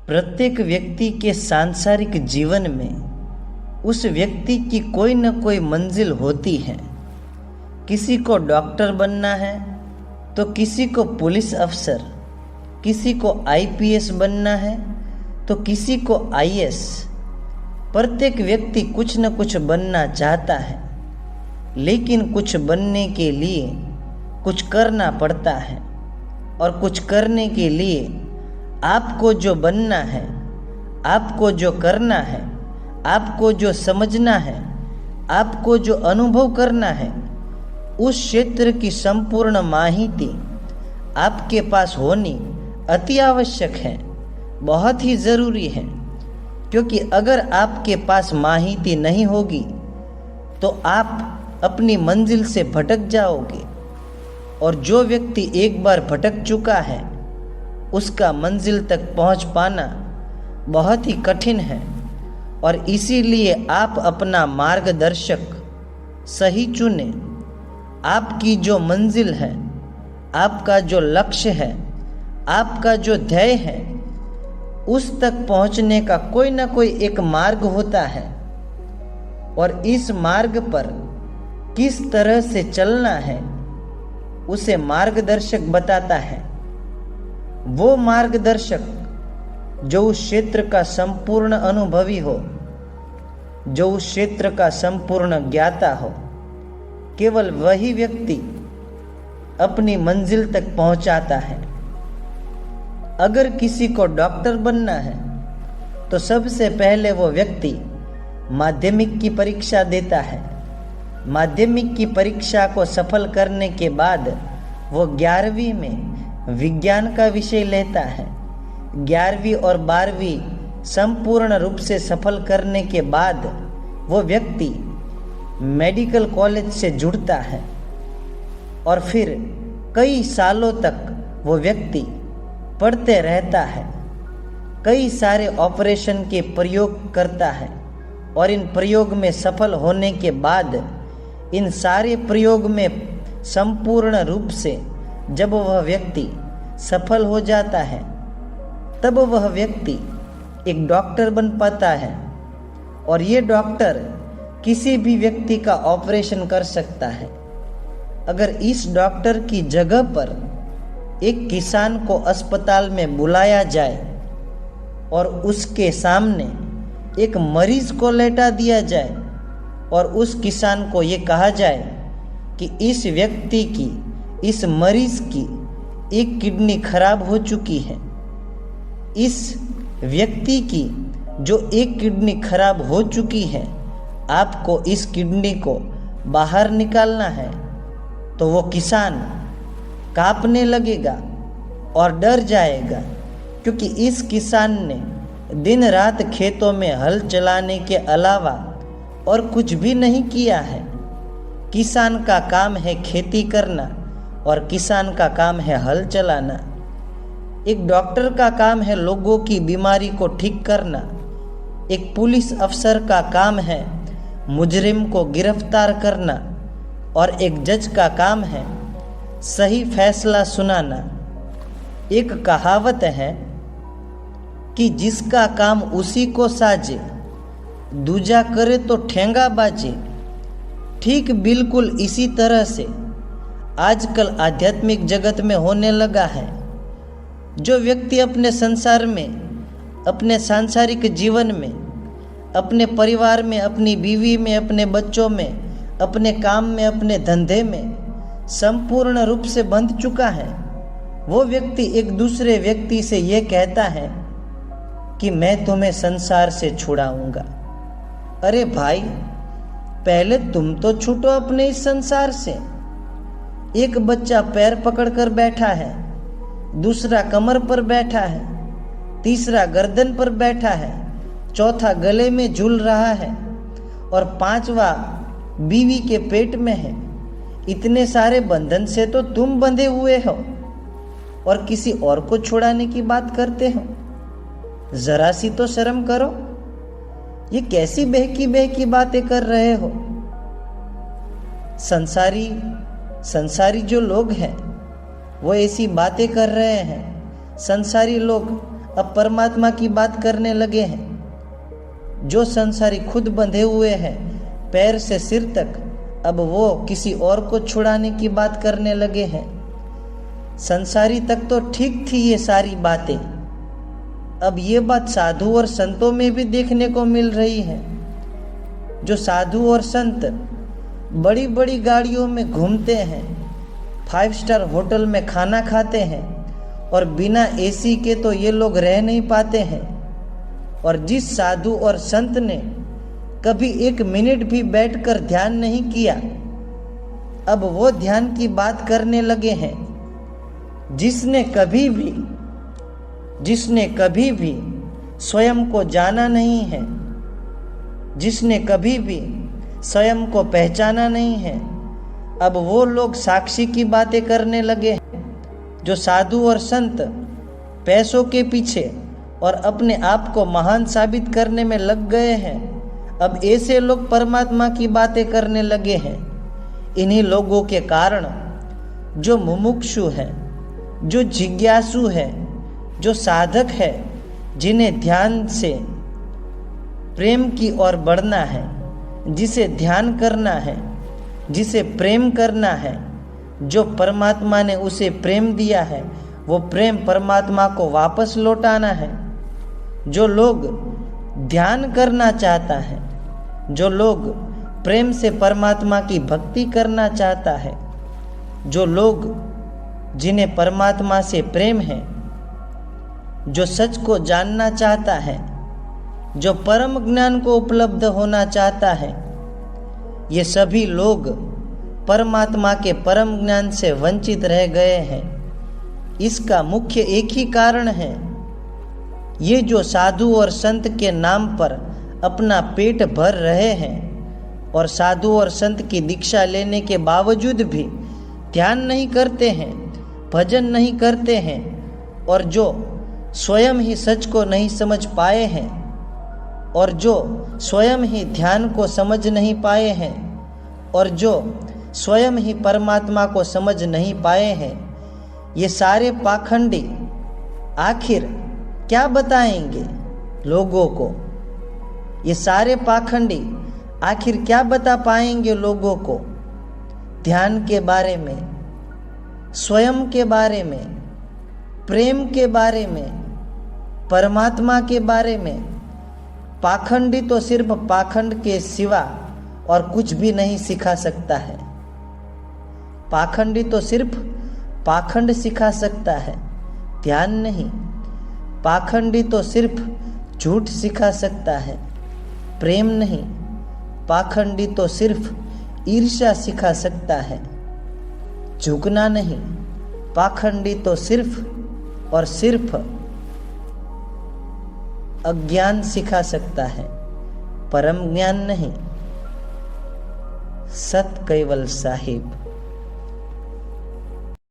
प्रत्येक व्यक्ति के सांसारिक जीवन में उस व्यक्ति की कोई न कोई मंजिल होती है। किसी को डॉक्टर बनना है तो किसी को पुलिस अफसर, किसी को आईपीएस बनना है तो किसी को आईएएस। प्रत्येक व्यक्ति कुछ न कुछ बनना चाहता है, लेकिन कुछ बनने के लिए कुछ करना पड़ता है, और कुछ करने के लिए आपको जो बनना है, आपको जो करना है, आपको जो समझना है, आपको जो अनुभव करना है, उस क्षेत्र की संपूर्ण माहिती आपके पास होनी अति आवश्यक है, बहुत ही ज़रूरी है। क्योंकि अगर आपके पास माहिती नहीं होगी तो आप अपनी मंजिल से भटक जाओगे, और जो व्यक्ति एक बार भटक चुका है उसका मंजिल तक पहुंच पाना बहुत ही कठिन है। और इसीलिए आप अपना मार्गदर्शक सही चुने। आपकी जो मंजिल है, आपका जो लक्ष्य है, आपका जो ध्येय है, उस तक पहुंचने का कोई ना कोई एक मार्ग होता है, और इस मार्ग पर किस तरह से चलना है उसे मार्गदर्शक बताता है। वो मार्गदर्शक जो उस क्षेत्र का संपूर्ण अनुभवी हो, जो उस क्षेत्र का संपूर्ण ज्ञाता हो, केवल वही व्यक्ति अपनी मंजिल तक पहुंचाता है। अगर किसी को डॉक्टर बनना है तो सबसे पहले वो व्यक्ति माध्यमिक की परीक्षा देता है। माध्यमिक की परीक्षा को सफल करने के बाद वो 11वीं में विज्ञान का विषय लेता है। 11वीं और 12वीं संपूर्ण रूप से सफल करने के बाद वो व्यक्ति मेडिकल कॉलेज से जुड़ता है, और फिर कई सालों तक वो व्यक्ति पढ़ते रहता है। कई सारे ऑपरेशन के प्रयोग करता है, और इन प्रयोग में सफल होने के बाद इन सारे प्रयोग में संपूर्ण रूप से जब वह व्यक्ति सफल हो जाता है, तब वह व्यक्ति एक डॉक्टर बन पाता है। और ये डॉक्टर किसी भी व्यक्ति का ऑपरेशन कर सकता है। अगर इस डॉक्टर की जगह पर एक किसान को अस्पताल में बुलाया जाए और उसके सामने एक मरीज को लेटा दिया जाए, और उस किसान को ये कहा जाए कि इस व्यक्ति की, इस मरीज की एक किडनी खराब हो चुकी है, इस व्यक्ति की जो एक किडनी खराब हो चुकी है, आपको इस किडनी को बाहर निकालना है, तो वो किसान कांपने लगेगा और डर जाएगा। क्योंकि इस किसान ने दिन रात खेतों में हल चलाने के अलावा और कुछ भी नहीं किया है। किसान का काम है खेती करना, और किसान का काम है हल चलाना। एक डॉक्टर का काम है लोगों की बीमारी को ठीक करना। एक पुलिस अफसर का काम है मुजरिम को गिरफ्तार करना, और एक जज का काम है सही फैसला सुनाना। एक कहावत है कि जिसका काम उसी को साजे, दूजा करे तो ठेंगा बाजे। ठीक बिल्कुल इसी तरह से आजकल आध्यात्मिक जगत में होने लगा है। जो व्यक्ति अपने संसार में, अपने सांसारिक जीवन में, अपने परिवार में, अपनी बीवी में, अपने बच्चों में, अपने काम में, अपने धंधे में संपूर्ण रूप से बंध चुका है, वो व्यक्ति एक दूसरे व्यक्ति से ये कहता है कि मैं तुम्हें संसार से छुड़ाऊंगा। अरे भाई, पहले तुम तो छूटो अपने इस संसार से। एक बच्चा पैर पकड़कर बैठा है, दूसरा कमर पर बैठा है, तीसरा गर्दन पर बैठा है, चौथा गले में झूल रहा है, और पांचवा बीवी के पेट में है। इतने सारे बंधन से तो तुम बंधे हुए हो, और किसी और को छुड़ाने की बात करते हो। जरा सी तो शर्म करो। ये कैसी बहकी बहकी बातें कर रहे हो। संसारी जो लोग हैं वो ऐसी बातें कर रहे हैं। संसारी लोग अब परमात्मा की बात करने लगे हैं। जो संसारी खुद बंधे हुए हैं पैर से सिर तक, अब वो किसी और को छुड़ाने की बात करने लगे हैं। संसारी तक तो ठीक थी ये सारी बातें, अब ये बात साधु और संतों में भी देखने को मिल रही है। जो साधु और संत बड़ी बड़ी गाड़ियों में घूमते हैं, 5 स्टार होटल में खाना खाते हैं, और बिना एसी के तो ये लोग रह नहीं पाते हैं। और जिस साधु और संत ने कभी 1 मिनट भी बैठकर ध्यान नहीं किया, अब वो ध्यान की बात करने लगे हैं। जिसने कभी भी स्वयं को जाना नहीं है, जिसने कभी भी स्वयं को पहचाना नहीं है, अब वो लोग साक्षी की बातें करने लगे हैं। जो साधु और संत पैसों के पीछे और अपने आप को महान साबित करने में लग गए हैं, अब ऐसे लोग परमात्मा की बातें करने लगे हैं। इन्हीं लोगों के कारण जो मुमुक्षु है, जो जिज्ञासु है, जो साधक है, जिन्हें ध्यान से प्रेम की ओर बढ़ना है, जिसे ध्यान करना है, जिसे प्रेम करना है, जो परमात्मा ने उसे प्रेम दिया है, वो प्रेम परमात्मा को वापस लौटाना है। जो लोग ध्यान करना चाहता है, जो लोग प्रेम से परमात्मा की भक्ति करना चाहता है, जो लोग जिन्हें परमात्मा से प्रेम है, जो सच को जानना चाहता है, जो परम ज्ञान को उपलब्ध होना चाहता है, ये सभी लोग परमात्मा के परम ज्ञान से वंचित रह गए हैं। इसका मुख्य एक ही कारण है, ये जो साधु और संत के नाम पर अपना पेट भर रहे हैं और साधु और संत की दीक्षा लेने के बावजूद भी ध्यान नहीं करते हैं, भजन नहीं करते हैं, और जो स्वयं ही सच को नहीं समझ पाए हैं, और जो स्वयं ही ध्यान को समझ नहीं पाए हैं, और जो स्वयं ही परमात्मा को समझ नहीं पाए हैं, ये सारे पाखंडी आखिर क्या बताएंगे लोगों को? ये सारे पाखंडी आखिर क्या बता पाएंगे लोगों को ध्यान के बारे में, स्वयं के बारे में, प्रेम के बारे में, परमात्मा के बारे में? पाखंडी तो सिर्फ पाखंड के सिवा और कुछ भी नहीं सिखा सकता है। पाखंडी तो सिर्फ पाखंड सिखा सकता है, ध्यान नहीं। पाखंडी तो सिर्फ झूठ सिखा सकता है, प्रेम नहीं। पाखंडी तो सिर्फ ईर्ष्या सिखा सकता है, झुकना नहीं। पाखंडी तो सिर्फ और सिर्फ अज्ञान सिखा सकता है, परम ज्ञान नहीं। सत केवल साहिब।